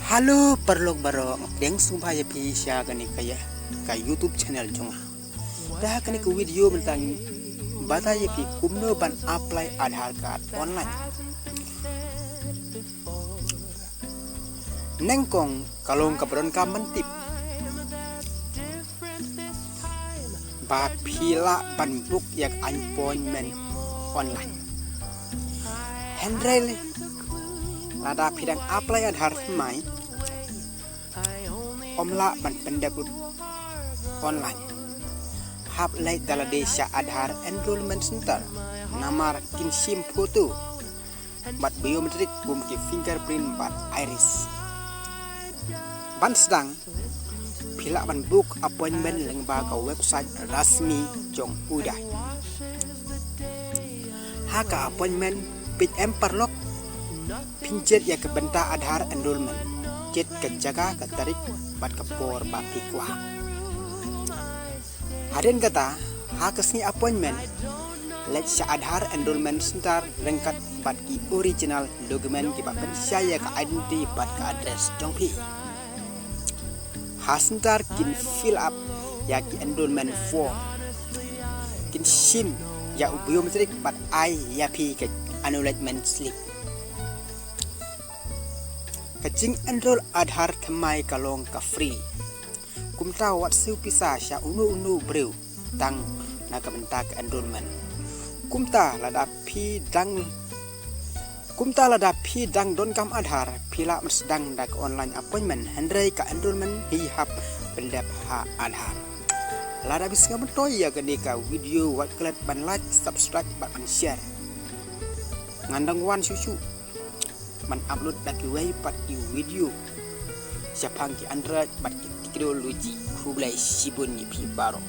Halo perlok barok deng sumpah pi sya gani kaya ka YouTube channel jonga. Dah kani ku video mentang bata pi kumno ban apply Aadhaar card online. Nengkong kalong kabron ka mentip. Ba pila ban book yak appointment online. Henry lada pidang apply Aadhaar mai omla ban pendaput online hab lai dala desa Aadhaar enrollment center namar kin sim foto bat biometrik bum ki fingerprint bat iris ban sedang pila ban book appointment leng ba ka website rasmi jong udah haka appointment pit emperlok pinjet ya ke benta Aadhaar enrollment jet ke jaga ke tarik bat ke por baki kuah haden kata hakesni appointment let sa Aadhaar enrollment center rengkat bat ki original dokumen ki bat saya ke identity bat ke address jongpi ha center kin fill up ya ki enrollment form kin sim ya biometrik bat I ya pi ke acknowledgement slip kacing enroll Aadhaar thamai kalong ka free kumta wat siu pisa sya unu breu tang na ka benta ka enrollment kumta lada pi dang don kam Aadhaar pila sedang dak online appointment hendrai ka enrollment hi hap pendap ha Aadhaar lada bis ngam toy ya gani ka video wat klat ban like subscribe ban share ngandang wan susu man upload daki way pat i video siapang ki Android bat ki teknologi kublai sibun ni pi baro